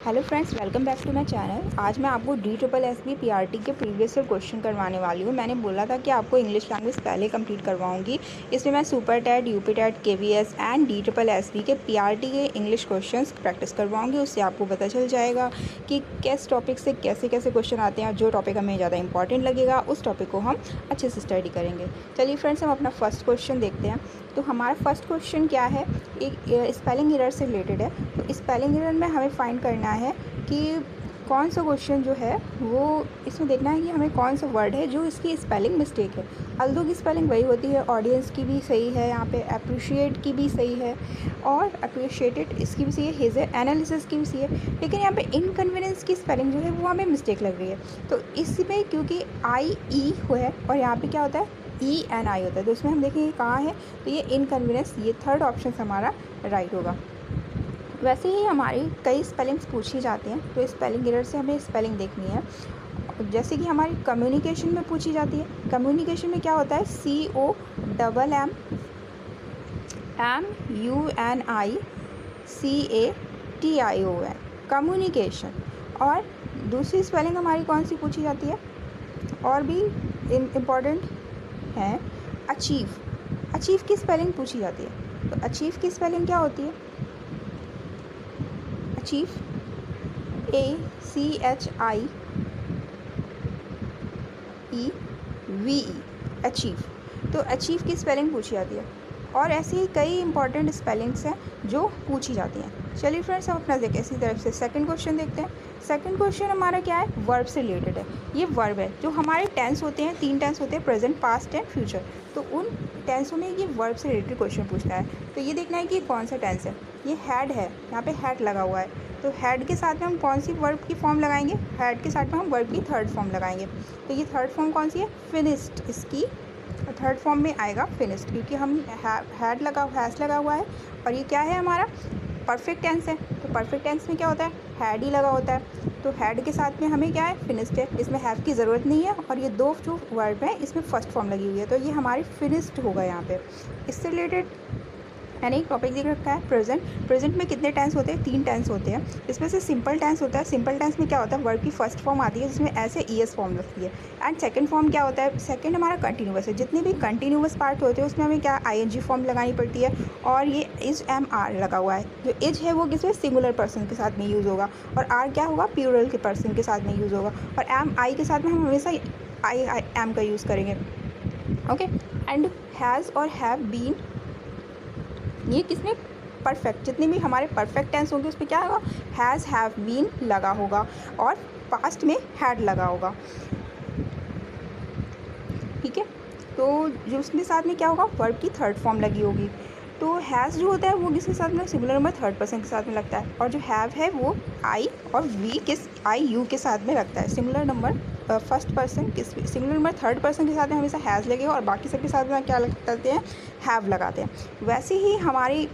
Hello friends, welcome back to my channel. आज मैं आपको DSSB PRT के प्रीवियस ईयर क्वेश्चन करवाने वाली हूँ। मैंने बोला था कि आपको इंग्लिश लैंग्वेज पहले कंप्लीट करवाऊंगी। इसमें मैं super TET, UP TET, KVS and DSSB के PRT के इंग्लिश क्वेश्चंस प्रैक्टिस करवाऊंगी। उससे आपको पता चल जाएगा कि किस टॉपिक से कैसे कैसे क्वेश्चन आते हैं। जो टॉपिक हमें ज़्यादा इंपॉर्टेंट लगेगा उस टॉपिक को हम अच्छे से स्टडी करेंगे। चलिए फ्रेंड्स, हम अपना फर्स्ट क्वेश्चन देखते हैं। तो हमारा फर्स्ट क्वेश्चन क्या है, एक स्पेलिंग एरर से रिलेटेड है। तो स्पेलिंग एरर में हमें फाइंड करना है कि कौन सा क्वेश्चन जो है वो इसमें देखना है कि हमें कौन सा वर्ड है जो इसकी स्पेलिंग मिस्टेक है। अल्दो की स्पेलिंग वही होती है, ऑडियंस की भी सही है, यहाँ पे अप्रिशिएट की भी सही है और अप्रिशिएटेड इसकी भी सही है, हिज एनालिसिस की भी सही है। लेकिन यहाँ पे इनकन्वीनियंस की स्पेलिंग जो है वो हमें मिस्टेक लग रही है। तो इसमें क्योंकि IE है और यहाँ पे क्या होता है ENI होता है, तो इसमें हम देखेंगे कहाँ है। तो ये इनकन्वीनियंस, ये थर्ड ऑप्शन हमारा राइट होगा। वैसे ही हमारी कई स्पेलिंग्स पूछी जाती हैं, तो स्पेलिंग एरर से हमें स्पेलिंग देखनी है। जैसे कि हमारी कम्युनिकेशन में पूछी जाती है। कम्युनिकेशन में क्या होता है, COMMUNICATION, कम्युनिकेशन। और दूसरी स्पेलिंग हमारी कौन सी पूछी जाती है, और भी इम्पॉर्टेंट है, अचीव। अचीव की स्पेलिंग पूछी जाती है। तो अचीव की स्पेलिंग क्या होती है, अचीव ACHIEVE, अचीव। तो अचीव की स्पेलिंग पूछी जाती है। और ऐसे ही कई इंपॉर्टेंट स्पेलिंग्स हैं जो पूछी जाती हैं। चलिए फ्रेंड्स, हम अपना देखें इसी तरफ से सेकंड क्वेश्चन देखते हैं। सेकंड क्वेश्चन हमारा क्या है, वर्ब से रिलेटेड है। ये वर्ब है, जो हमारे टेंस होते हैं, 3 टेंस होते हैं, प्रेजेंट, पास्ट एंड फ्यूचर। तो उन टेंसों में ये वर्ब से रिलेटेड क्वेश्चन पूछता है। तो ये देखना है कि कौन सा टेंस है। ये हैड है, यहाँ पे हैड लगा हुआ है। तो हैड के साथ में हम कौन सी वर्ब की फॉर्म लगाएंगे, हैड के साथ में हम वर्ब की थर्ड फॉर्म लगाएंगे। तो ये थर्ड फॉर्म कौन सी है, फिनिश्ड। इसकी थर्ड फॉर्म में आएगा फिनिश्ड, क्योंकि हम हैड हैज़ लगा हुआ है और ये क्या है हमारा परफेक्ट टेंस है। तो परफेक्ट टेंस में क्या होता है, हैड ही लगा होता है। तो हैड के साथ में हमें क्या है, फिनिश्ड है। इसमें हैव की ज़रूरत नहीं है और ये दो जो वर्ब है इसमें फर्स्ट फॉर्म लगी हुई है, तो ये हमारी फिनिश्ड होगा यहाँ पे। इससे रिलेटेड मैंने एक टॉपिक देख रखा है, प्रेजेंट। प्रेजेंट में कितने टेंस होते हैं, 3 टेंस होते हैं। इसमें से सिंपल टेंस होता है। सिंपल टेंस में क्या होता है, वर्ब की फर्स्ट फॉर्म आती है जिसमें ऐसे ES फॉर्म लगती है। एंड सेकंड फॉर्म क्या होता है, सेकंड हमारा कंटिन्यूअस है। जितने भी कंटिन्यूअस पार्ट होते हैं उसमें हमें क्या ING फॉर्म लगानी पड़ती है। और ये इज MR लगा हुआ है। जो इज है वो किसमें, सिंगुलर पर्सन के साथ में यूज़ होगा, और आर क्या होगा, प्लूरल के पर्सन के साथ में यूज़ होगा। और I के साथ में हम हमेशा आई एम का यूज़ करेंगे। ओके। एंड हैज़ और हैव बीन, ये किसमें, परफेक्ट। जितने भी हमारे परफेक्ट टेंस होंगे उस पर क्या होगा, हैज़ हैव बीन लगा होगा और पास्ट में हैड लगा होगा। ठीक है। तो जो उसके साथ में क्या होगा, वर्ब की थर्ड फॉर्म लगी होगी। तो हैज़ जो होता है वो किसके साथ में, सिंगुलर नंबर थर्ड पर्सन के साथ में लगता है। और जो हैव है वो I और V के IU के साथ में लगता है। सिंगुलर नंबर फर्स्ट पर्सन किस, सिंगुलर नंबर थर्ड पर्सन के साथ में हमेशा हैज़ लगेगा और बाकी सबके साथ में क्या लगाते हैं, हैव लगाते हैं। वैसे ही हमारी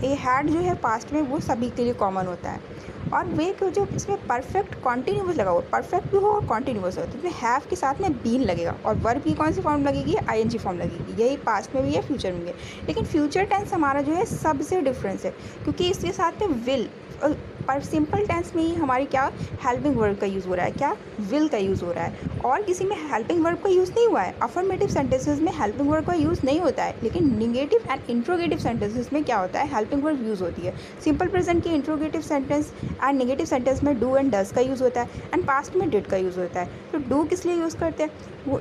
ये हैड जो है पास्ट में वो सभी के लिए कॉमन होता है। और वे को जो इसमें परफेक्ट कॉन्टीन्यूअस लगा हुआ, परफेक्ट भी हो और कॉन्टीन्यूअस हो, तो इसमें हैव के साथ में बीन लगेगा। और वर्ब की कौन सी फॉर्म लगेगी, ING फॉर्म लगेगी। यही पास्ट में भी है, फ्यूचर में भी है। लेकिन फ्यूचर टेंस हमारा जो है सबसे डिफरेंस है, क्योंकि इसके साथ में विल, पर सिंपल टेंस में ही हमारी क्या हेल्पिंग वर्ब का यूज़ हो रहा है, क्या विल का यूज़ हो रहा है। और किसी में हेल्पिंग वर्ब का यूज़ नहीं हुआ है। अफर्मेटिव सेंटेंसेस में हेल्पिंग वर्ब का यूज़ नहीं होता है, लेकिन निगेटिव एंड इंट्रोगेटिव सेंटेंसेस में क्या होता है, हेल्पिंग वर्ब यूज़ होती है। सिंपल प्रेजेंट की interrogative sentence and negative sentence में डू एंड डज का यूज़ होता है, एंड पास्ट में डिड का यूज़ होता है। तो डू किस लिए यूज़ करते हैं, वो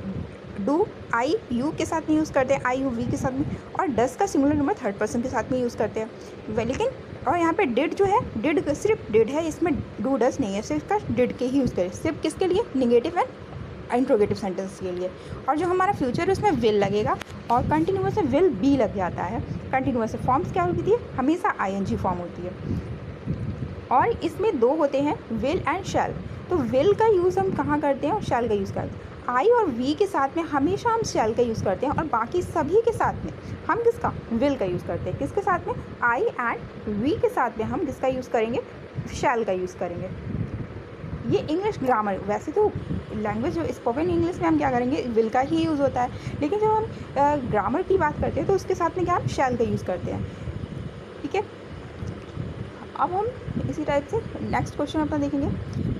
डू IU के साथ में यूज़ करते हैं, IUV के साथ में। और डस का सिंगुलर नंबर थर्ड पर्सन के साथ में यूज़ करते हैं। लेकिन और यहाँ पे डिड जो है, डिड सिर्फ डिड है, इसमें डू डस नहीं है, सिर्फ का डिड के ही यूज़ करें। सिर्फ किसके लिए, निगेटिव एंड इंट्रोगेटिव सेंटेंस के लिए। और जो हमारा फ्यूचर है उसमें विल लगेगा और कंटिन्यूअस से विल बी लग जाता है। कंटिन्यूअस से फॉर्म्स क्या होती है, हमेशा ING फॉर्म होती है। और इसमें दो होते हैं, विल एंड शैल। तो विल का यूज़ हम कहाँ करते हैं और शैल का यूज़ करते हैं। I और V के साथ में हमेशा हम शैल का यूज़ करते हैं और बाकी सभी के साथ में हम किसका, विल का यूज़ करते हैं। किसके साथ में, I एंड V के साथ में हम किसका यूज़ करेंगे, शैल का यूज़ करेंगे। ये इंग्लिश ग्रामर, वैसे तो लैंग्वेज जो स्पोकन इंग्लिश में हम क्या करेंगे, विल का ही यूज़ होता है, लेकिन जब हम ग्रामर की बात करते हैं तो उसके साथ में क्या, हम शैल का यूज़ करते हैं। ठीक है। अब हम इसी टाइप से नेक्स्ट क्वेश्चन अपना देखेंगे।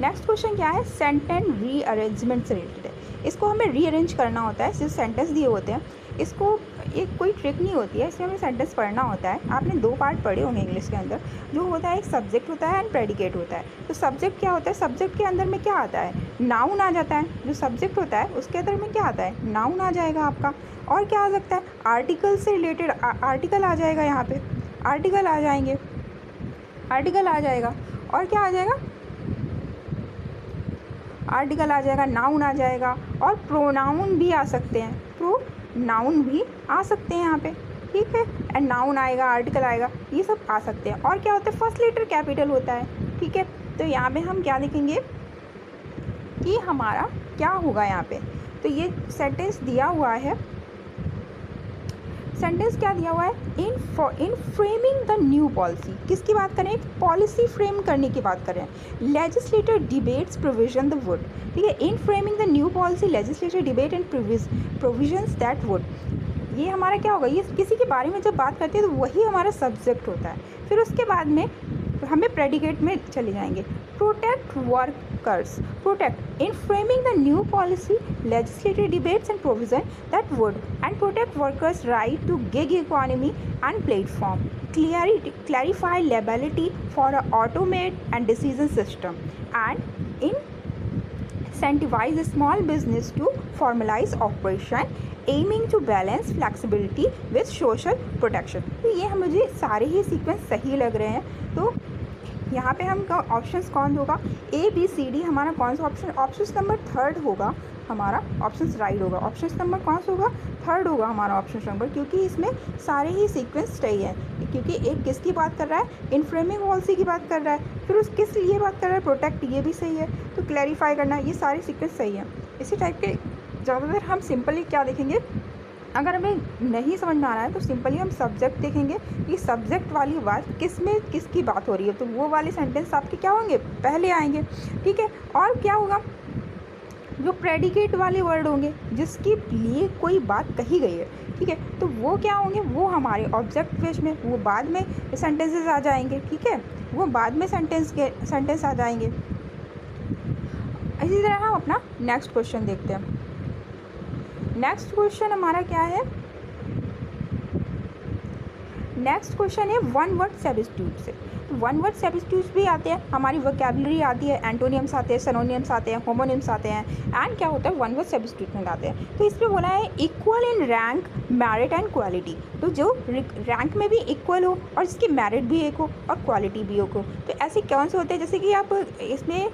नेक्स्ट क्वेश्चन क्या है, सेंटेंस रीअरेंजमेंट से रिलेटेड है। इसको हमें रीअरेंज करना होता है। जो सेंटेंस दिए होते हैं इसको एक कोई ट्रिक नहीं होती है, इसमें हमें सेंटेंस पढ़ना होता है। आपने 2 पार्ट पढ़े होंगे इंग्लिश के अंदर, जो होता है एक सब्जेक्ट होता है एंड प्रेडिकेट होता है। तो सब्जेक्ट क्या होता है, सब्जेक्ट के अंदर में क्या आता है, नाउन आ जाता है। जो सब्जेक्ट होता है उसके अंदर में क्या आता है, नाउन आ जाएगा आपका। और क्या आ सकता है, आर्टिकल से रिलेटेड आर्टिकल आ जाएगा, यहाँ पे आर्टिकल आ जाएंगे, आर्टिकल आ जाएगा। और क्या आ जाएगा, आर्टिकल आ जाएगा, नाउन आ जाएगा, और प्रोनाउन भी आ सकते हैं, प्रोनाउन भी आ सकते हैं यहाँ पे, ठीक है। एंड नाउन आएगा, आर्टिकल आएगा, ये सब आ सकते हैं। और क्या होता है, फर्स्ट लेटर कैपिटल होता है, ठीक है। तो यहाँ पे हम क्या देखेंगे कि हमारा क्या होगा यहाँ पे। तो ये सेंटेंस दिया हुआ है, सेंटेंस क्या दिया हुआ है, in framing the new policy. किसकी बात करें, एक पॉलिसी फ्रेम करने की बात करें। Legislator debates provision the would, ठीक है। In framing the new policy legislator debate and provisions that would, ये हमारा क्या होगा, ये किसी के बारे में जब बात करते हैं तो वही हमारा सब्जेक्ट होता है। फिर उसके बाद में हमें प्रेडिकेट में चले जाएंगे। Protect workers, protect in framing the new policy legislative debates and provision that would and protect workers right to gig economy and platform, clarify liability for a automate and decision system, and incentivize small business to formalize operation aiming to balance flexibility with social protection। तो ये हम मुझे सारे ही sequence सही लग रहे हैं। तो यहाँ पे हम ऑप्शंस कौन होगा, ए बी सी डी, हमारा कौन सा ऑप्शन, ऑप्शन नंबर 3 होगा हमारा, ऑप्शन राइट होगा। ऑप्शन नंबर कौन सा होगा, 3 होगा हमारा ऑप्शन नंबर, क्योंकि इसमें सारे ही सीक्वेंस सही है। क्योंकि एक किसकी बात कर रहा है, इन फ्रेमिंग पॉलिसी की बात कर रहा है, फिर उस किस लिए बात कर रहा है, प्रोटेक्ट, ये भी सही है। तो क्लैरिफाई करना, ये सारे सीक्वेंस सही है। इसी टाइप के ज़्यादातर हम सिंपली क्या देखेंगे, अगर हमें नहीं समझ में आ रहा है तो सिंपली हम सब्जेक्ट देखेंगे कि सब्जेक्ट वाली बात किस में किसकी बात हो रही है, तो वो वाले सेंटेंस आपके क्या होंगे, पहले आएंगे, ठीक है। और क्या होगा, जो प्रेडिकेट वाले वर्ड होंगे जिसके लिए कोई बात कही गई है, ठीक है, तो वो क्या होंगे, वो हमारे ऑब्जेक्ट पेज में, वो बाद में सेंटेंसेस आ जाएंगे, ठीक है, वो बाद में सेंटेंस आ जाएंगे। इसी तरह हम अपना नेक्स्ट क्वेश्चन देखते हैं। नेक्स्ट क्वेश्चन हमारा क्या है, नेक्स्ट क्वेश्चन है वन वर्ड सब्स्टिट्यूट से। तो वन वर्ड सब्स्टिट्यूट्स भी आते हैं, हमारी वोकैबुलरी आती है, एंटोनियम्स आते हैं, सिनोनियम्स आते हैं, होमोनिम्स आते हैं, एंड क्या होता है, वन वर्ड सब्स्टिट्यूट आते हैं। तो इसमें बोला है equal in rank, merit and quality. तो जो रैंक में भी इक्वल हो और इसकी मेरिट भी एक हो और क्वालिटी भी एक हो। तो ऐसे कौन से होते हैं, जैसे कि आप इसमें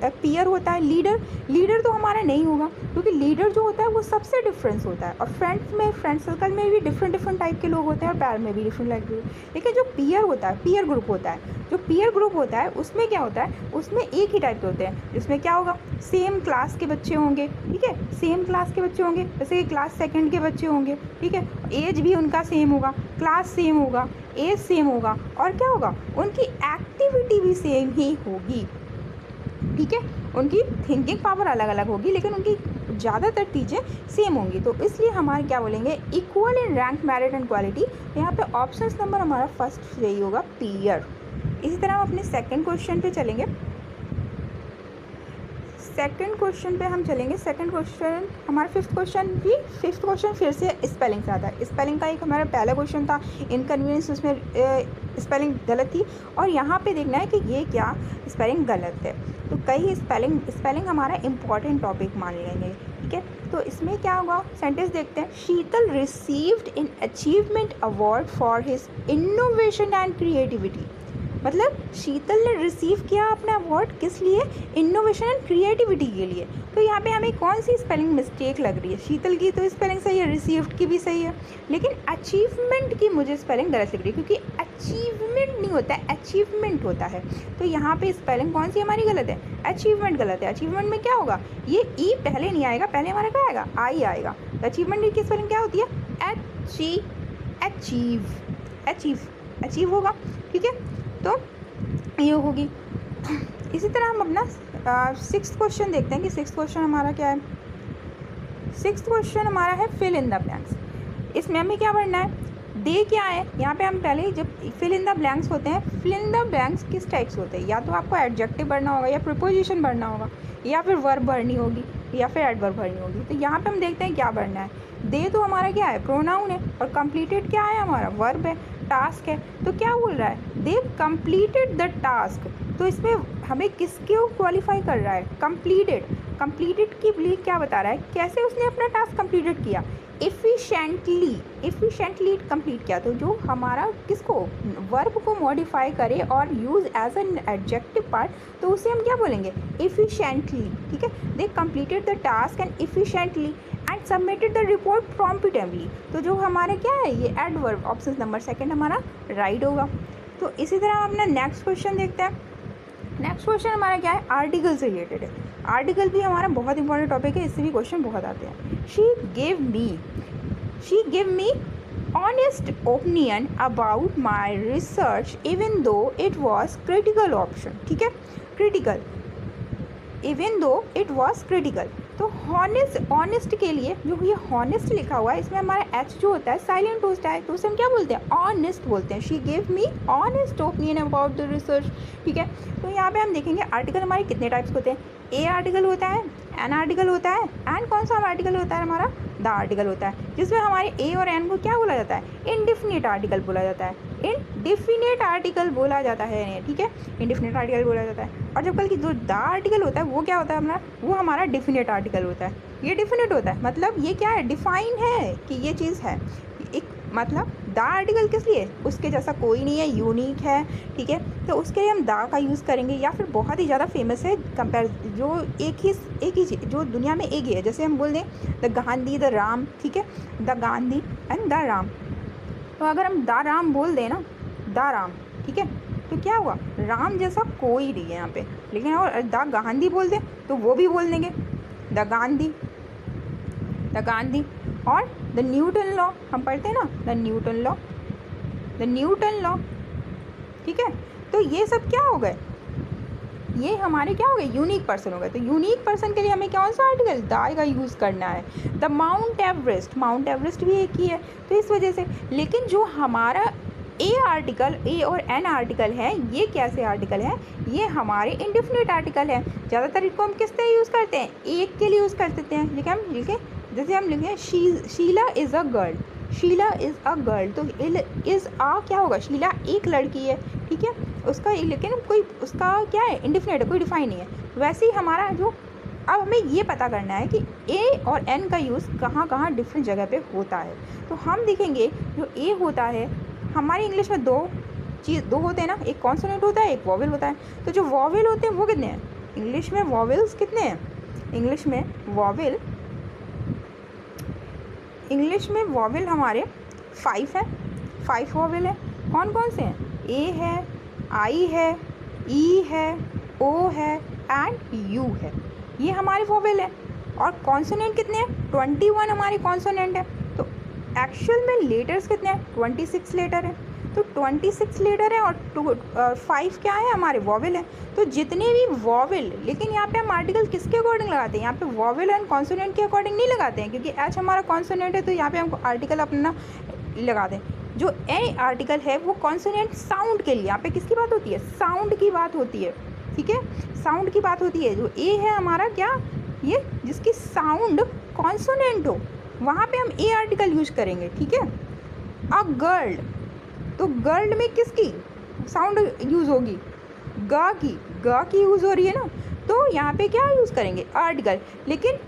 पीयर होता है, लीडर तो हमारा नहीं होगा, क्योंकि लीडर जो होता है वो सबसे डिफरेंस होता है। और फ्रेंड सर्कल में भी डिफरेंट टाइप के लोग होते हैं और पैर में भी डिफरेंट टाइप के। लेकिन जो पीयर होता है, पीयर ग्रुप होता है, जो पीयर ग्रुप होता है उसमें क्या होता है, उसमें एक ही टाइप के होते हैं, जिसमें क्या होगा, सेम क्लास के बच्चे होंगे, ठीक है, सेम क्लास के बच्चे होंगे, जैसे कि क्लास 2 के बच्चे होंगे, ठीक है, एज भी उनका सेम होगा, क्लास सेम होगा, एज सेम होगा, और क्या होगा, उनकी एक्टिविटी भी सेम ही होगी, ठीक है। उनकी थिंकिंग पावर अलग अलग होगी लेकिन उनकी ज़्यादातर चीज़ें सेम होंगी। तो इसलिए हमारे क्या बोलेंगे, equal in rank, merit and quality. यहाँ पे ऑप्शन नंबर हमारा फर्स्ट यही होगा, पीयर। इसी तरह हम अपने सेकंड क्वेश्चन पे चलेंगे। सेकंड क्वेश्चन पे हम चलेंगे। सेकंड क्वेश्चन हमारा फिफ्थ क्वेश्चन फिर से स्पेलिंग से आता है। स्पेलिंग का एक हमारा पहला क्वेश्चन था, इनकन्वीनियंस, उसमें स्पेलिंग गलत थी, और यहाँ पे देखना है कि ये क्या स्पेलिंग गलत है। तो कई स्पेलिंग हमारा इम्पॉर्टेंट टॉपिक मान लेंगे, ठीक है। तो इसमें क्या होगा, सेंटेंस देखते हैं। Sheetal received in achievement award for his innovation and creativity. मतलब शीतल ने रिसीव किया अपना अवार्ड किस लिए, इनोवेशन एंड क्रिएटिविटी के लिए। तो यहाँ पे हमें कौन सी स्पेलिंग मिस्टेक लग रही है, शीतल की तो स्पेलिंग सही है, रिसीव्ड की भी सही है, लेकिन अचीवमेंट की मुझे स्पेलिंग गलत लग रही है, क्योंकि अचीवमेंट नहीं होता है, अचीवमेंट होता है। तो यहाँ पे स्पेलिंग कौन सी हमारी गलत है, अचीवमेंट गलत है। अचीवमेंट में क्या होगा, ये ई पहले नहीं आएगा, पहले हमारा क्या आएगा, आई आएगा। तो अचीवमेंट की स्पेलिंग क्या होती है, अचीव होगा, ठीक है। तो ये होगी। इसी तरह हम अपना 6th क्वेश्चन देखते हैं कि 6th क्वेश्चन हमारा क्या है। 6th क्वेश्चन हमारा है फिल इन द ब्लैंक्स। इसमें हमें क्या पढ़ना है, दे क्या है, यहाँ पे हम पहले जब फिल इन द ब्लैंक्स होते हैं, फिल इन द ब्लैंक्स किस टाइप से होते हैं, या तो आपको एडजेक्टिव भरना होगा या प्रीपोजिशन भरना होगा या फिर वर्ब भरनी होगी या फिर एडवर्ब भरनी होगी। तो यहाँ पे हम देखते हैं क्या भरना है। दे तो हमारा क्या है, प्रोनाउन है, और कंप्लीटेड क्या है हमारा, वर्ब है, टास्क है। तो क्या बोल रहा है, दे कंप्लीटेड द टास्क। तो इसमें हमें किसके क्वालिफाई कर रहा है, कंप्लीटेड। कंप्लीटेड की लिए क्या बता रहा है, कैसे उसने अपना टास्क कंप्लीटेड किया, एफिशिएंटली कंप्लीट किया। तो जो हमारा किसको, वर्ब को मॉडिफाई करे और use as an adjective part, तो उसे हम क्या बोलेंगे, एफिशिएंटली। ठीक है, they completed the task and efficiently and submitted the report promptably. तो जो हमारे क्या है, ये एडवर्ब, ऑप्शन नंबर सेकंड हमारा राइट होगा। तो इसी तरह हम अपना नेक्स्ट क्वेश्चन देखते हैं। नेक्स्ट क्वेश्चन हमारा क्या है, आर्टिकल से रिलेटेड है। आर्टिकल भी हमारा बहुत इंपॉर्टेंट टॉपिक है, इससे भी क्वेश्चन बहुत आते हैं। She give me honest opinion about my research even though it was critical option. ठीक है, critical, even though it was critical. तो ऑनेस्ट के लिए जो ये हॉनेस्ट लिखा हुआ है, इसमें हमारा एच जो होता है साइलेंट होता है, तो उसे हम क्या बोलते हैं, ऑनेस्ट बोलते हैं। She give me honest opinion about the research. ठीक है, तो यहाँ पे हम देखेंगे आर्टिकल हमारे कितने टाइप्स होते हैं। ए आर्टिकल होता है, एन आर्टिकल होता है, एंड कौन सा आर्टिकल होता है हमारा, द आर्टिकल होता है, जिसमें हमारे ए और एन को क्या बोला जाता है, इंडिफिनिट आर्टिकल बोला जाता है। इंडिफिनिट आर्टिकल बोला जाता है, ठीक है, इंडिफिनिट आर्टिकल बोला जाता है। और जब कल की जो द आर्टिकल होता है वो क्या होता है हमारा, वो हमारा डिफिनिट आर्टिकल होता है। ये डिफिनिट होता है, मतलब ये क्या है, डिफाइन है कि ये चीज़ है। एक मतलब द आर्टिकल किस लिए, उसके जैसा कोई नहीं है, यूनिक है। ठीक है, तो उसके लिए हम द का यूज़ करेंगे, या फिर बहुत ही ज़्यादा फेमस है कंपेयर, जो एक ही चीज़ जो दुनिया में एक ही है। जैसे हम बोल दें द गांधी, द राम। ठीक है, the Gandhi and the Ram. तो अगर हम द राम बोल दें ना, द राम, ठीक है, तो क्या हुआ, राम जैसा कोई नहीं है यहाँ पे। लेकिन और द गांधी बोल दें तो वो भी बोल देंगे द गांधी, द गांधी। और द न्यूटन लॉ हम पढ़ते हैं ना, the Newton law, the Newton law. ठीक है, तो ये सब क्या हो गए, ये हमारे क्या हो गए, यूनिक पर्सन हो गए। तो यूनिक पर्सन के लिए हमें कौन सा आर्टिकल, द का यूज़ करना है। The mount Everest, mount Everest भी एक ही है, तो इस वजह से। लेकिन जो हमारा ए आर्टिकल, ए और एन आर्टिकल है, ये कैसे आर्टिकल है, ये हमारे इंडिफिनिट आर्टिकल है। ज़्यादातर इनको हम किस तरह यूज़ करते हैं, एक के लिए यूज़ कर देते हैं। लिखे हम, लिखे जैसे हम लिखे Sheela is a girl, Sheela is a girl, तो इज़ आ क्या होगा, शीला एक लड़की है। ठीक है, उसका लेकिन कोई उसका क्या है, इंडिफिनिट है, कोई डिफाइन नहीं है। वैसे ही हमारा जो, अब हमें ये पता करना है कि ए और एन का यूज़ कहाँ कहाँ डिफरेंट जगह पे होता है। तो हम देखेंगे जो ए होता है, हमारी इंग्लिश में दो होते हैं ना, एक कॉन्सोनेंट होता है, एक वॉवेल होता है। तो जो वॉवेल होते हैं वो कितने हैं, इंग्लिश में वॉवेल्स कितने हैं, इंग्लिश में वॉवेल हमारे 5 है, 5 वॉवेल है। कौन कौन से हैं, ए है, आई है, ई है, ओ है एंड यू है, ये हमारे वॉवेल है। और कॉन्सोनेंट कितने हैं, 21 हमारे कॉन्सोनेंट है। तो एक्चुअल में लेटर्स कितने हैं, 26 लेटर हैं। तो 26 लेटर है और 5 क्या है, हमारे वॉवेल है। तो जितने भी वॉवेल, लेकिन यहाँ पे हम आर्टिकल किसके अकॉर्डिंग लगाते हैं, यहाँ पे वॉवेल एंड कॉन्सोनेंट के अकॉर्डिंग नहीं लगाते हैं, क्योंकि एच हमारा कॉन्सोनेंट है, तो यहाँ पे हम आर्टिकल अपना लगा दें। जो ए आर्टिकल है वो कॉन्सोनेंट साउंड के लिए, यहाँ पे किसकी बात होती है, साउंड की बात होती है। ठीक है, साउंड की बात होती है। जो ए है हमारा क्या, ये जिसकी साउंड कॉन्सोनेंट हो, वहाँ पे हम ए आर्टिकल यूज करेंगे। ठीक है, अब गर्ल, तो गर्ल में किसकी साउंड यूज़ होगी, ग की यूज़ हो रही है ना, तो यहाँ पे क्या यूज़ करेंगे, आर्टिकल। लेकिन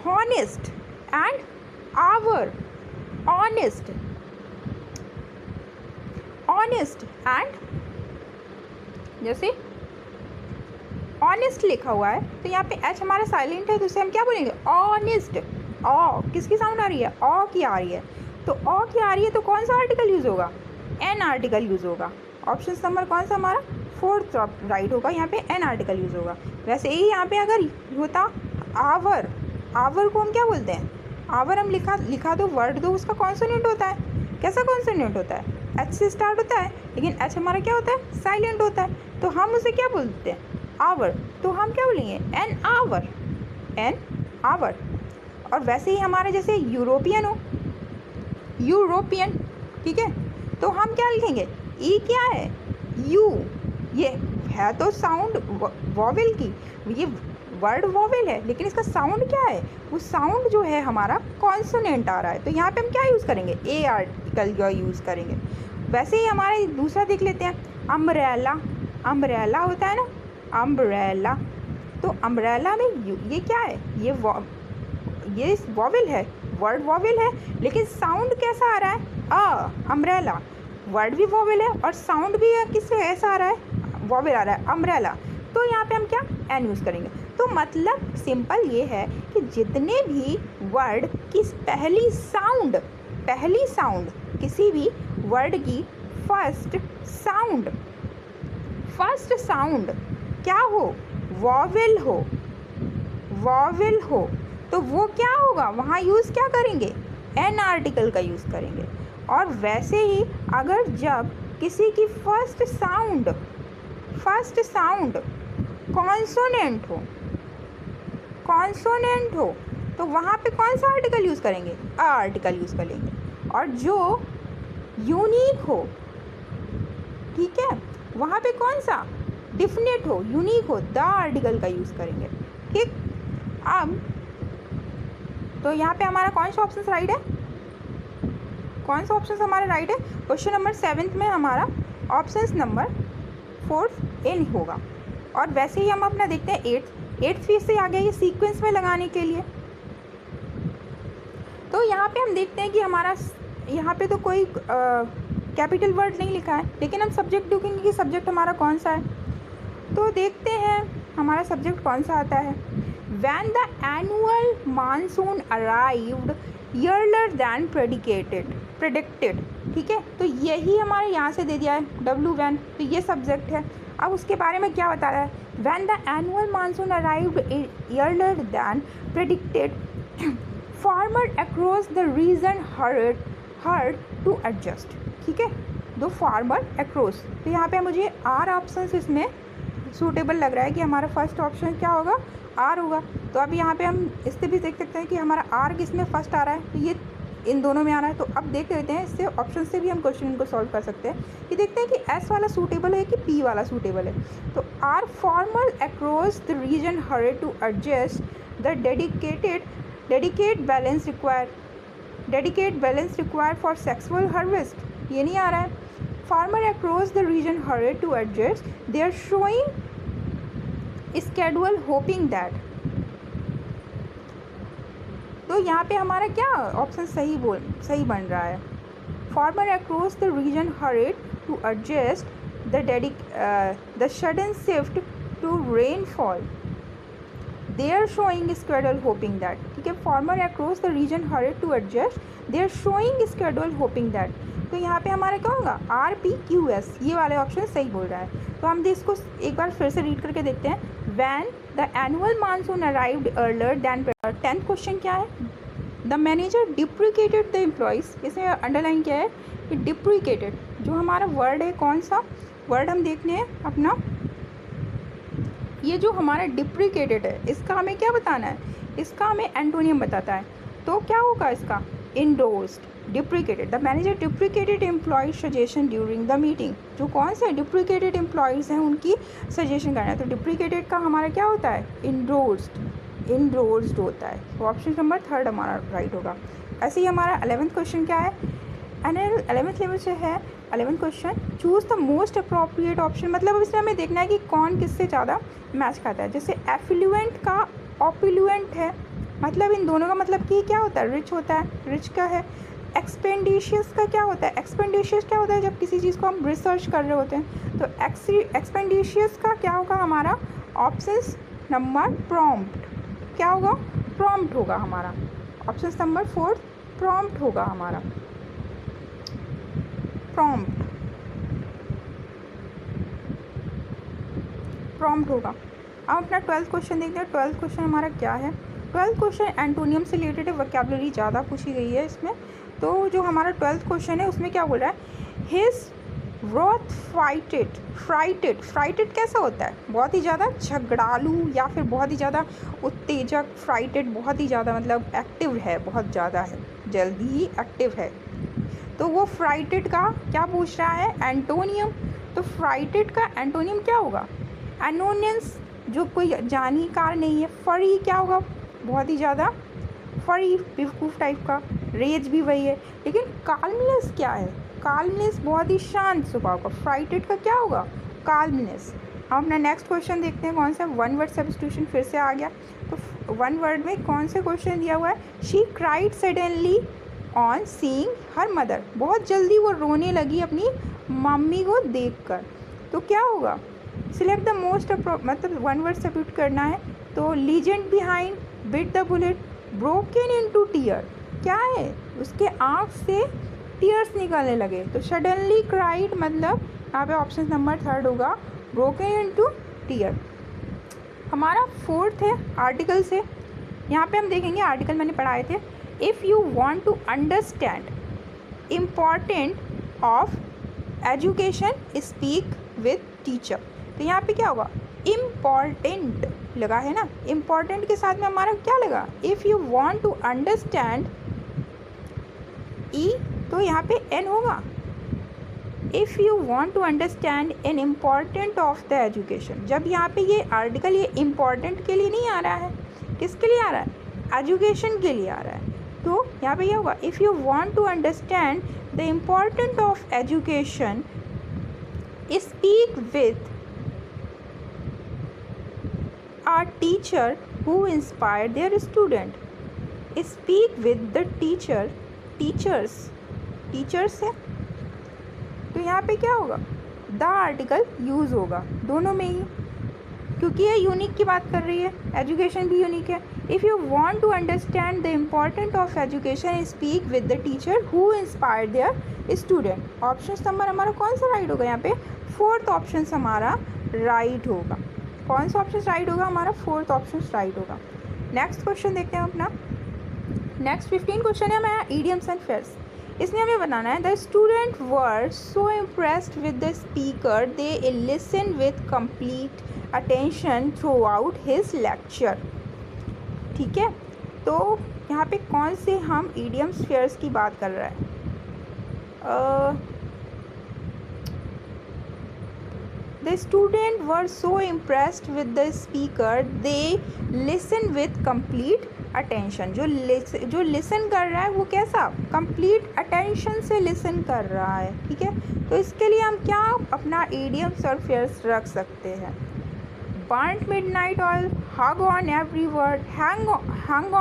honest and hour, honest and, जैसे ऑनेस्ट लिखा हुआ है तो यहाँ पे एच हमारा साइलेंट है, तो उसे हम क्या बोलेंगे, ऑनेस्ट। ऑ किसकी साउंड आ रही है, ऑ की आ रही है, तो ऑ की आ रही है, तो कौन सा आर्टिकल यूज़ होगा, एन आर्टिकल यूज़ होगा। ऑप्शन नंबर कौन सा हमारा, 4th राइट होगा, यहाँ पे एन आर्टिकल यूज़ होगा। वैसे ही यहाँ पे अगर होता आवर, आवर को हम क्या बोलते हैं, आवर हम लिखा दो, वर्ड दो, उसका कॉन्सोनेंट होता है। कैसा कॉन्सोनेंट होता है, एच से स्टार्ट होता है, लेकिन एच हमारा क्या होता है, साइलेंट होता है, तो हम उसे क्या बोलते हैं, आवर। तो हम क्या बोलेंगे, एन आवर, एन आवर। और वैसे ही हमारे जैसे यूरोपियन हो, यूरोपियन ठीक है। तो हम क्या लिखेंगे, ई क्या है, यू, ये है तो साउंड वॉवेल की, ये वर्ड वॉवेल है लेकिन इसका साउंड क्या है, वो साउंड जो है हमारा कॉन्सोनेंट आ रहा है। तो यहाँ पे हम क्या यूज़ करेंगे, ए आर्टिकल का यूज़ करेंगे। वैसे ही हमारा दूसरा देख लेते हैं, अम्ब्रेला, अम्ब्रेला होता है ना, अम्ब्रेला। तो अम्ब्रेला में ये क्या है, ये वॉवेल है, वर्ड वॉवेल है लेकिन साउंड कैसा आ रहा है, अम्ब्रेला। वर्ड भी वॉवेल है और साउंड भी किससे ऐसा आ रहा है, वॉवेल आ रहा है, अम्ब्रेला। तो यहाँ पे हम क्या, एन यूज़ करेंगे। तो मतलब सिंपल ये है कि जितने भी वर्ड की पहली साउंड किसी भी वर्ड की फर्स्ट साउंड क्या हो, वॉवेल हो, तो वो क्या होगा, वहाँ यूज़ क्या करेंगे, एन आर्टिकल का यूज़ करेंगे। और वैसे ही अगर जब किसी की फर्स्ट साउंड कॉन्सोनेंट हो तो वहाँ पे कौन सा आर्टिकल यूज़ करेंगे, अ आर्टिकल यूज़ करेंगे। और जो यूनिक हो, ठीक है, वहाँ पे कौन सा, डिफिनेट हो, यूनिक हो, द आर्टिकल का यूज़ करेंगे। ठीक, अब तो यहाँ पे हमारा कौन सा ऑप्शन राइट है, कौन सा ऑप्शन हमारा राइट है, क्वेश्चन नंबर 7 में हमारा ऑप्शन नंबर 4 इन होगा। और वैसे ही हम अपना देखते हैं 8th फिर से आ गया ये सीक्वेंस में लगाने के लिए। तो यहाँ पे हम देखते हैं कि हमारा यहाँ पे तो कोई कैपिटल वर्ड नहीं लिखा है, लेकिन हम सब्जेक्ट देखेंगे कि सब्जेक्ट हमारा कौन सा है। तो देखते हैं हमारा सब्जेक्ट कौन सा आता है, When the annual monsoon arrived earlier than predicted, ठीक है। तो यही हमारे यहाँ से दे दिया है W1, तो ये सब्जेक्ट है। अब उसके बारे में क्या बता रहा है, When the annual monsoon arrived earlier than predicted, farmer across the region hurried to adjust, ठीक है। दो फार्मर अक्रॉस, तो यहाँ पे मुझे आर ऑप्शन इसमें सूटेबल लग रहा है कि हमारा फर्स्ट ऑप्शन क्या होगा, आर होगा। तो अब यहाँ पे हम इससे भी देख सकते हैं कि हमारा आर किस में फर्स्ट आ रहा है, तो ये इन दोनों में आ रहा है। तो अब देख लेते हैं, इससे ऑप्शन से भी हम क्वेश्चन को सॉल्व कर सकते हैं कि देखते हैं कि एस वाला सूटेबल है कि पी वाला सूटेबल है। तो are farmer across the region heard to adjust the dedicate balance require for sexual harvest, ये नहीं आ रहा है। Farmer across the region heard to adjust they are showing schedule hoping that. तो यहाँ पे हमारा क्या ऑप्शन सही बन रहा है, farmer across the region heard to adjust the sudden shift to rainfall they are showing schedule hoping that, ठीक है। Farmer across the region heard to adjust they are showing schedule hoping that. तो यहाँ पे हमारा क्या होगा, RPQS, ये वाले ऑप्शन सही बोल रहा है। तो हम इसको एक बार फिर से रीड करके देखते हैं, when the annual monsoon arrived earlier than. 10th question क्या है, the manager deprecated the employees, इसमें अंडरलाइन क्या है कि डिप्रिकेटेड, जो हमारा वर्ड है, कौन सा वर्ड हम देखने हैं अपना, ये जो हमारा डिप्रिकेटेड है, इसका हमें क्या बताना है, इसका हमें एंटोनियम बताता है। तो क्या होगा इसका, endorsed, deprecated. The manager deprecated employ suggestion during the meeting, जो कौन से डिप्रिकेटेड एम्प्लॉयज़ हैं उनकी सजेशन करना है। तो डिप्रिकेटेड का हमारा क्या होता है, इंडोर्स्ड होता है। तो ऑप्शन नंबर 3 हमारा राइट होगा। ऐसे ही हमारा 11th क्वेश्चन क्या है, 11th लेवल से है 11th question, choose the most appropriate option. मतलब इसमें हमें देखना है कि कौन किससे ज़्यादा मैच खाता है। जैसे एफ्लुएंट का ऑप्युलेंट है, मतलब इन दोनों का मतलब कि क्या होता है, रिच होता है, रिच का है। एक्सपेंडिशियस का क्या होता है, एक्सपेंडिशियस क्या होता है, जब किसी चीज़ को हम रिसर्च कर रहे होते हैं। तो एक्सपेंडिशियस का क्या होगा हमारा, ऑप्शन नंबर प्रॉम्प्ट, क्या होगा, प्रॉम्प्ट होगा हमारा। ऑप्शन नंबर 4 प्रॉम्प्ट होगा हमारा, प्रॉम्प्ट होगा। अब अपना 12th क्वेश्चन देखते हैं। 12th क्वेश्चन हमारा क्या है, 12th क्वेश्चन एंटोनियम से रिलेटेड है, वोकैबुलरी ज़्यादा पूछी गई है इसमें। तो जो हमारा 12th क्वेश्चन है उसमें क्या बोल रहा है, हिज wrath फ्राइटेड कैसा होता है, बहुत ही ज़्यादा झगड़ालू या फिर बहुत ही ज़्यादा उत्तेजक। फ्राइटेड बहुत ही ज़्यादा मतलब एक्टिव है, बहुत ज़्यादा है, जल्दी ही एक्टिव है। तो वो फ्राइटेड का क्या पूछ रहा है, एंटोनियम। तो फ्राइटेड का एंटोनियम क्या होगा, एनोनियंस, जो कोई जानकार नहीं है। फरी क्या होगा, बहुत ही ज़्यादा फरी, बेवकूफ़ टाइप का। रेज भी वही है, लेकिन काल्मनेस क्या है, काल्मनेस बहुत ही शांत स्वभाव का। फ्राइटेड का क्या होगा, काल्मनेस। हम अपना नेक्स्ट क्वेश्चन देखते हैं कौन सा, वन वर्ड सब्स्टिट्यूशन फिर से आ गया। तो वन वर्ड में कौन से क्वेश्चन दिया हुआ है, she cried suddenly on seeing her mother, बहुत जल्दी वो रोने लगी अपनी मम्मी को देखकर। तो क्या होगा, सिलेक्ट द मोस्ट, मतलब वन वर्ड सब्स्टिट्यूट करना है। तो legend behind, bit the bullet, broken into tear, क्या है, उसके आँख से टीयर्स निकलने लगे। तो सडनली क्राइड मतलब यहाँ पे ऑप्शन नंबर 3 होगा, ब्रोकन इनटू टीयर। हमारा 4th है आर्टिकल से। यहाँ पे हम देखेंगे, आर्टिकल मैंने पढ़ाए थे, if you want to understand important of education speak with teacher. तो यहाँ पे क्या होगा, इम्पॉर्टेंट लगा है ना, इम्पॉर्टेंट के साथ में हमारा क्या लगा, if you want to understand, ई तो यहाँ पे एन होगा, if you want to understand an important of the education. जब यहाँ पे ये आर्टिकल ये इम्पॉर्टेंट के लिए नहीं आ रहा है, किसके लिए आ रहा है, एजुकेशन के लिए आ रहा है। तो यहाँ पे क्या होगा, if you want to understand the important of education speak with a teacher who inspired their student, speak with the teachers है। तो यहाँ पे क्या होगा, द आर्टिकल यूज़ होगा दोनों में ही, क्योंकि ये यूनिक की बात कर रही है, एजुकेशन भी यूनिक है। If you want to understand the important of education speak with the teacher who inspired their student. Option number हमारा कौन सा राइट होगा, यहाँ पे 4th ऑप्शन हमारा राइट होगा। कौन सा ऑप्शन राइट होगा, हमारा 4th ऑप्शन राइट होगा। नेक्स्ट क्वेश्चन देखते हैं अपना। नेक्स्ट 15 क्वेश्चन है हमारा इडियम्स एंड फ्रेज। इसमें हमें बताना है, the student were so impressed with the speaker they listen with complete attention through out his lecture. ठीक है, तो यहाँ पे कौन से हम इडियम्स फ्रेज की बात कर रहे हैं, The students were so impressed with the speaker, they listen with complete attention. जो listen कर रहा है वो कैसा, complete attention से listen कर रहा है। ठीक है, तो इसके लिए हम क्या अपना idioms और phrases रख सकते हैं, burnt midnight oil, hung on every word, hang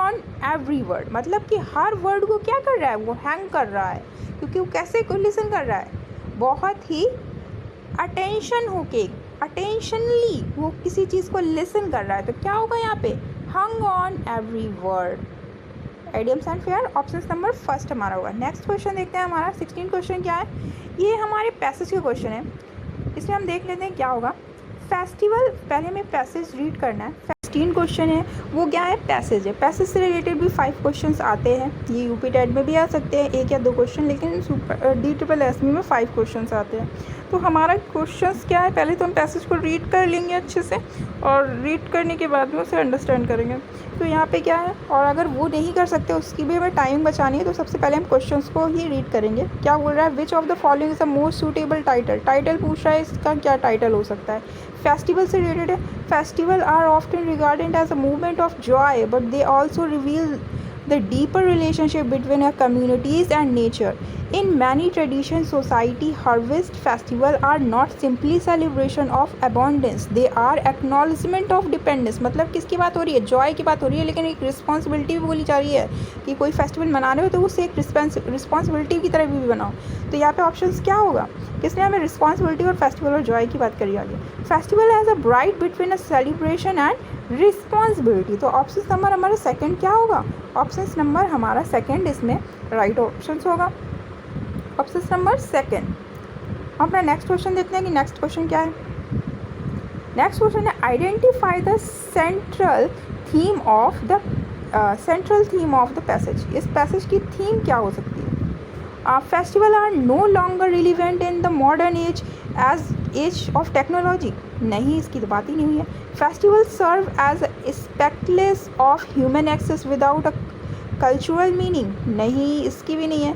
on every word, मतलब कि हर वर्ड को क्या कर रहा है, वो हैंग कर रहा है, क्योंकि वो कैसे को लिसन कर रहा है, बहुत ही अटेंशन होके, अटेंशनली वो किसी चीज़ को लिसन कर रहा है। तो क्या होगा यहाँ पे, हंग on every word. Idioms and phrase option number 1 हमारा होगा। नेक्स्ट क्वेश्चन देखते हैं, हमारा 16 क्वेश्चन क्या है, ये हमारे पैसेज के क्वेश्चन है। इसमें हम देख लेते हैं क्या होगा, फेस्टिवल, पहले हमें पैसेज रीड करना है। 16 क्वेश्चन है वो क्या है, पैसेज है। पैसेज से रिलेटेड भी 5 क्वेश्चंस आते हैं, ये यूपी टेट में भी आ सकते हैं 1 या 2 क्वेश्चन, लेकिन DSSS में 5 क्वेश्चंस आते हैं। तो हमारा क्वेश्चंस क्या है, पहले तो हम पैसेज को रीड कर लेंगे अच्छे से, और रीड करने के बाद में उसे अंडरस्टैंड करेंगे। तो यहाँ पे क्या है, और अगर वो नहीं कर सकते उसकी भी हमें टाइमिंग बचानी है, तो सबसे पहले हम क्वेश्चंस को ही रीड करेंगे। क्या बोल रहा है, which of the following is the most suitable title, title पूछ रहा है, इसका क्या टाइटल हो सकता है। फेस्टिवल से रिलेटेड है, festival are often regarded as a movement of joy but they also reveal the deeper relationship between our communities and nature. In many traditions, society harvest festival are not simply celebration of abundance, they are acknowledgement of dependence। मतलब किसकी बात हो रही है, Joy की बात हो रही है, लेकिन एक रिस्पॉन्सिबिलिटी भी बोली जा रही है कि कोई फेस्टिवल मना रहे हो तो उसे एक रिस्पॉन्सिबिलिटी की तरह भी बनाओ। तो यहाँ पे ऑप्शन क्या होगा, किसने हमें रिस्पॉन्सिबिलिटी और फेस्टिवल और जॉय की बात करी आगे। Festival has a bright between a celebration and responsibility. तो ऑप्शन नंबर हमारा 2 क्या होगा, ऑप्शन नंबर हमारा 2 इसमें राइट ऑप्शन होगा, ऑप्शन नंबर 2। हम अपना नेक्स्ट क्वेश्चन देखते हैं कि नेक्स्ट क्वेश्चन क्या है। नेक्स्ट क्वेश्चन है, identify the central theme of the passage. इस पैसेज की थीम क्या हो सकती है। Festival are no longer relevant in the modern age of technology, नहीं, इसकी तो बात ही नहीं हुई है। Festival serve as spectacles of human excess without a cultural meaning, नहीं, इसकी भी नहीं है।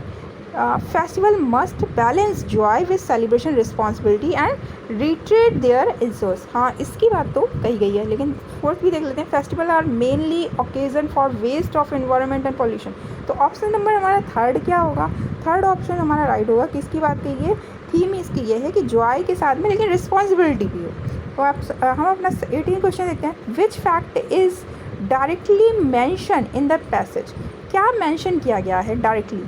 Festival must balance joy with celebration responsibility and retreat their insource. हाँ, इसकी बात तो कही गई है, लेकिन फोर्थ भी देख लेते हैं। Festival are mainly occasion for waste of environment and pollution. तो ऑप्शन नंबर हमारा थर्ड क्या होगा? थर्ड ऑप्शन हमारा राइट होगा। किसकी बात कही है? थीम इसकी ये है कि जॉय के साथ में लेकिन रिस्पॉन्सिबिलिटी भी हो। तो हम अपना 18 क्वेश्चन देखते हैं। Which fact is directly mention in the passage? क्या मैंशन किया गया है डायरेक्टली?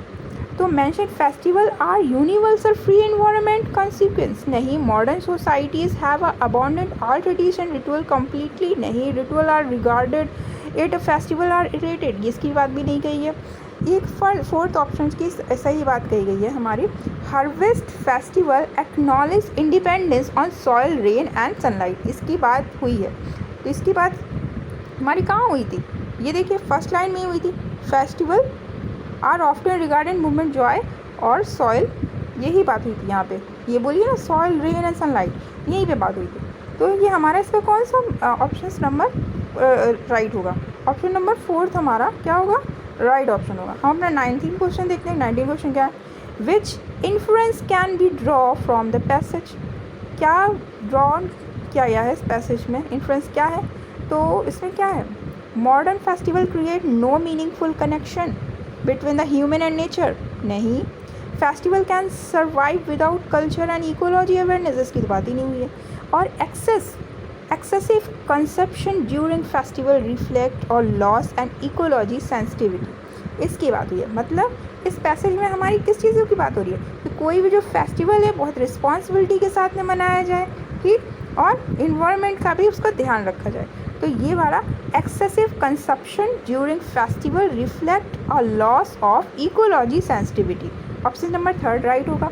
तो mention festival are universal free environment consequence, नहीं। Modern societies have abundant all tradition ritual completely, नहीं। Ritual are regarded it festival are related, इसकी बात भी नहीं कही है। एक फोर्थ ऑप्शन की सही बात कही गई है हमारी। Harvest festival acknowledge independence on soil rain and sunlight, इसकी बात हुई है। तो इसकी बात हमारी कहाँ हुई थी? ये देखिए फर्स्ट लाइन में ही हुई थी। Festival are often regarded movement joy और सॉइल, यही बात हुई थी यहाँ पे। ये बोलिए ना, सॉइल रेन एंड सनलाइट, यहीं पे बात हुई थी। तो ये हमारा इसका कौन सा ऑप्शन नंबर राइट होगा? ऑप्शन नंबर फोर्थ हमारा क्या होगा? राइट ऑप्शन होगा। हम अपना 19 क्वेश्चन देखते हैं। 19 क्वेश्चन क्या है? Which influence can be draw from the passage? क्या ड्रॉ किया गया है इस पैसेज में? इन्फ्लुएंस क्या है? तो इसमें क्या है? Modern festival create no meaningful connection between the human and nature, नहीं। Festival can survive without culture and ecology awareness, इसकी तो बात ही नहीं हुई है। और excessive conception during festival reflect और लॉस एंड इकोलॉजी सेंसिटिविटी, इसकी बात हुई है। मतलब इस पैसेज में हमारी किस चीज़ों की बात हो रही है? कि कोई भी जो फेस्टिवल है बहुत रिस्पॉन्सिबिलिटी के साथ में मनाया जाए, ठीक, और इन्वायरमेंट का भी उसका ध्यान रखा जाए। तो ये वाला excessive consumption during festival reflect a loss of ecology sensitivity, option number third right होगा।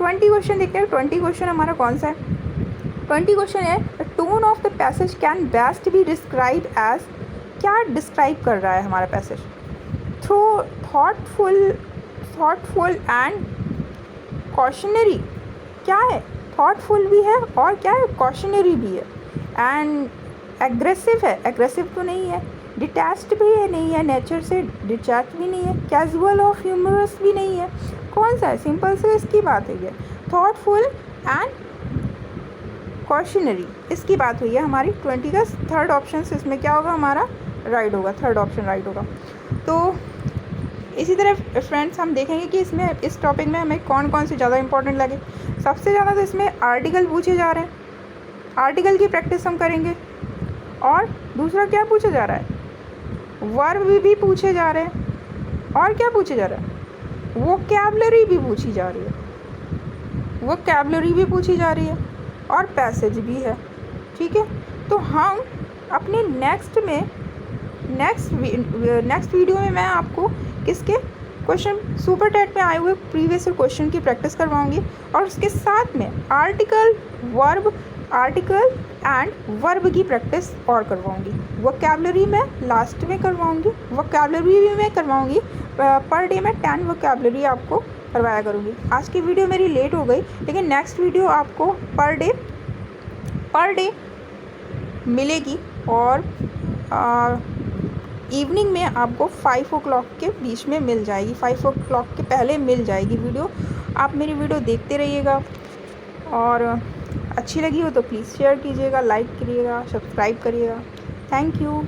20 क्वेश्चन देखते हैं। 20 क्वेश्चन हमारा कौन सा है? 20 क्वेश्चन है the tone of the passage can best be describe as, क्या डिस्क्राइब कर रहा है हमारा passage? Through thoughtful and cautionary, क्या है? थॉटफुल भी है और क्या है? कॉशनरी भी है। एंड एग्रेसिव है, एग्रेसिव तो नहीं है। डिटैच्ड भी है, नहीं है, नेचर से डिटैच भी नहीं है। कैजुअल और ह्यूमरस भी नहीं है। कौन सा है? सिंपल से इसकी बात है, थॉटफुल एंड कॉशनरी, इसकी बात हुई है हमारी। 20 का थर्ड ऑप्शन से इसमें क्या होगा हमारा? राइट होगा, थर्ड ऑप्शन राइट होगा। तो इसी तरह फ्रेंड्स हम देखेंगे कि इसमें इस टॉपिक में हमें कौन कौन से ज़्यादा इंपॉर्टेंट लगे। सबसे ज़्यादा तो इसमें आर्टिकल पूछे जा रहे हैं, आर्टिकल की प्रैक्टिस हम करेंगे। और दूसरा क्या पूछा जा रहा है? वर्ब भी पूछे जा रहे हैं। और क्या पूछे जा रहा है? वोकैबुलरी भी पूछी जा रही है, वोकैबुलरी भी पूछी जा रही है और पैसेज भी है, ठीक है। तो हम अपने नेक्स्ट वीडियो में मैं आपको किसके क्वेश्चन सुपर टेट में आए हुए प्रीवियस क्वेश्चन की प्रैक्टिस करवाऊंगी और उसके साथ में आर्टिकल एंड वर्ब की प्रैक्टिस और करवाऊंगी। वोकैबुलरी में लास्ट में करवाऊंगी, वोकैबुलरी भी मैं करवाऊंगी। पर डे में 10 वोकैबुलरी आपको करवाया करूँगी। आज की वीडियो मेरी लेट हो गई, लेकिन नेक्स्ट वीडियो आपको पर डे मिलेगी और इवनिंग में आपको 5 o'clock के बीच में मिल जाएगी, 5 o'clock के पहले मिल जाएगी वीडियो। आप मेरी वीडियो देखते रहिएगा और अच्छी लगी हो तो प्लीज़ शेयर कीजिएगा, लाइक करिएगा, सब्सक्राइब करिएगा। Thank you.